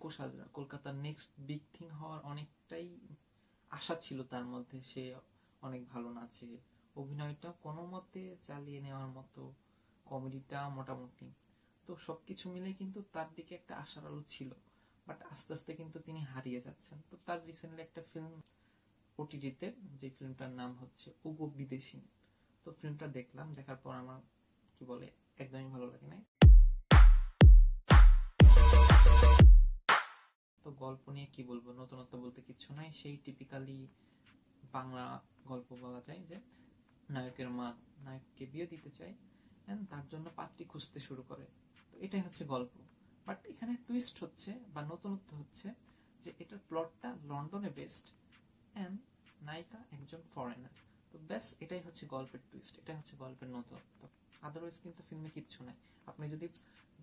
মুখোশ হাজরা কলকাতার next big thing হওয়ার অনেকটাই আশা ছিল তার মধ্যে। সে অনেক ভালো নাচে, অভিনয়টা কোনো মতে চালিয়ে নেওয়ার মতো, কমেডিটা মোটামুটি। তো সবকিছু মিলে কিন্তু তার দিকে একটা আশার আলো ছিল, বাট আস্তে আস্তে কিন্তু তিনি হারিয়ে যাচ্ছেন। তো তার রিসেন্টলি একটা ফিল্ম ওটিটিতে, যে ফিল্মটার নাম হচ্ছে উগো বিদেশি। তো ফিল্মটা দেখলাম, দেখার পর আমার কি বলে একদমই ভালো লাগে নাই। তো গল্প নিয়ে কি বলবো, নতুনত্ব বলতে কিচ্ছু নাই, সেই টিপিক্যালি বাংলা গল্প বলা যায়, যে নায়কের মা নায়ককে বিয়ে দিতে চায় এন্ড তার জন্য পাত্রী খুঁজতে শুরু করে। তো এটাই হচ্ছে গল্প। বাট এখানে টুইস্ট হচ্ছে বা নতুনত্ব হচ্ছে যে এটার প্লটটা লন্ডনে বেস্ট এন্ড নায়িকা একজন ফরেনার। তো ব্যাস এটাই হচ্ছে গল্পের টুইস্ট, এটাই হচ্ছে গল্পের নতুনত্ব। আদারওয়াইজ কিন্তু ফিল্মে কিচ্ছু নাই। আপনি যদি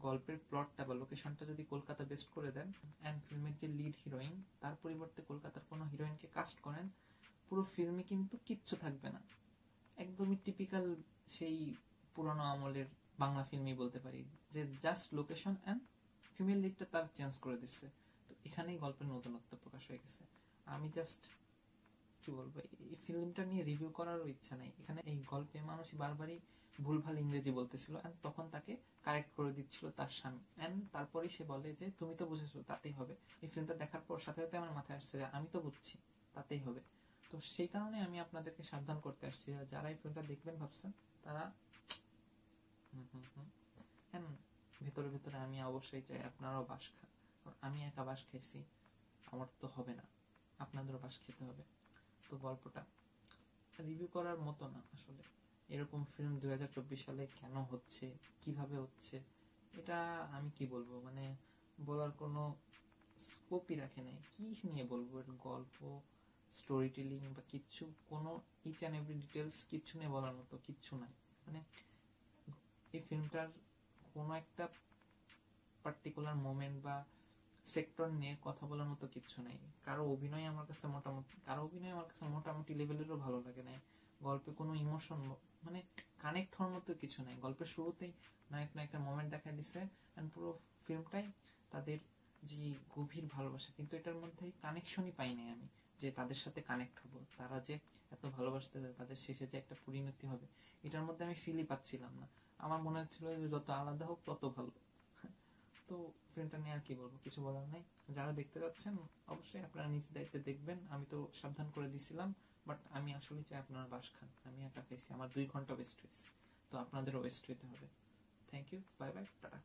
গল্পের প্লটটা বা লোকেশনটা যদি কলকাতা বেস্ট করে দেন অ্যান্ড ফিল্মের যে লিড হিরোইন তার পরিবর্তে কলকাতার কোনো হিরোইনকে কাস্ট করেন, পুরো ফিল্মে কিন্তু কিচ্ছু থাকবে না। একদমই টিপিক্যাল সেই পুরনো আমলের বাংলা ফিল্মই বলতে পারি, যে জাস্ট লোকেশন অ্যান্ড ফিমেল লিডটা তার চেঞ্জ করে দিচ্ছে। তো এখানেই গল্পের নতুনত্ব প্রকাশ হয়ে গেছে। আমি জাস্ট কি বলবো, এই ফিল্মটা নিয়ে রিভিউ করারও ইচ্ছা নেই। এখানে এই গল্পে মানুষই বারবারই ভুলভাল ইংরেজি বলতেছিল এন্ড তখন তাকে কারেক্ট করে দিচ্ছিল তার স্বামী, এন্ড তারপরেই সে বলে যে তুমি তো বুঝেছো তাতেই হবে। এই ফিল্মটা দেখার পর সাথে সাথে আমার মাথায় আসছে যে আমি তো বুঝছি তাতেই হবে। তো সেই কারণে আমি আপনাদেরকে সাবধান করতে আসছি, যারা এই ফিল্মটা দেখবেন ভাবছেন তারা ভেতরে ভেতরে আমি অবশ্যই চাই আপনারাও বাস খান, কারণ আমি একা বাস খাইছি, আমার তো হবে না, আপনাদেরও বাস খেতে হবে। তো গল্পটা রিভিউ করার মতো না আসলে। এরকম ফিল্ম 2024 সালে কেন হচ্ছে, কিভাবে হচ্ছে, এটা আমি কি বলবো, মানে বলার কোনো স্কোপই রাখে নাই। কি নিয়ে বলবো, এর গল্প, স্টোরি টেলিং বা কিচ্ছু, কোনো ইচ অ্যান্ড এভরি ডিটেলস কিচ্ছু নিয়ে বলার মতো কিচ্ছু নাই। মানে এই ফিল্মটার কোনো একটা পার্টিকুলার মোমেন্ট বা সেক্টর নিয়ে কথা বলার মতো কিচ্ছু নাই। কারো অভিনয় আমার কাছে মোটামুটি লেভেলেরও ভালো লাগে নাই। গল্পে কোনো ইমোশন মানে কানেক্ট হওয়ার মতো কিছু নাই। গল্পের শুরুতেই নায়ক নায়িকার মোমেন্ট দেখা দিছে এন্ড পুরো ফিল্মটাই তাদের যে গভীর ভালোবাসা, কিন্তু এটার মধ্যে কানেকশনই পাই নাই আমি, যে তাদের সাথে কানেক্ট হবো, তারা যে এত ভালোবাসতে তাদের শেষে যে একটা পরিণতি হবে, এটার মধ্যে আমি ফিলই পাচ্ছিলাম না। আমার মনে হচ্ছিল যে যত আলাদা হোক তত ভালো। তো ফিল্মটা নিয়ে আর কি বলবো, কিছু বলার নাই। যারা দেখতে যাচ্ছেন অবশ্যই আপনারা নিজ দায়িত্বে দেখবেন, আমি তো সাবধান করে দিছিলাম, বাট আমি আসলে চাই আপনারা বাস খান। আমি একা খাইছি, আমার 2 ঘন্টা ওয়েস্ট হয়েছে, তো আপনাদেরও ওয়েস্ট হইতে হবে। Thank you, bye bye, tata.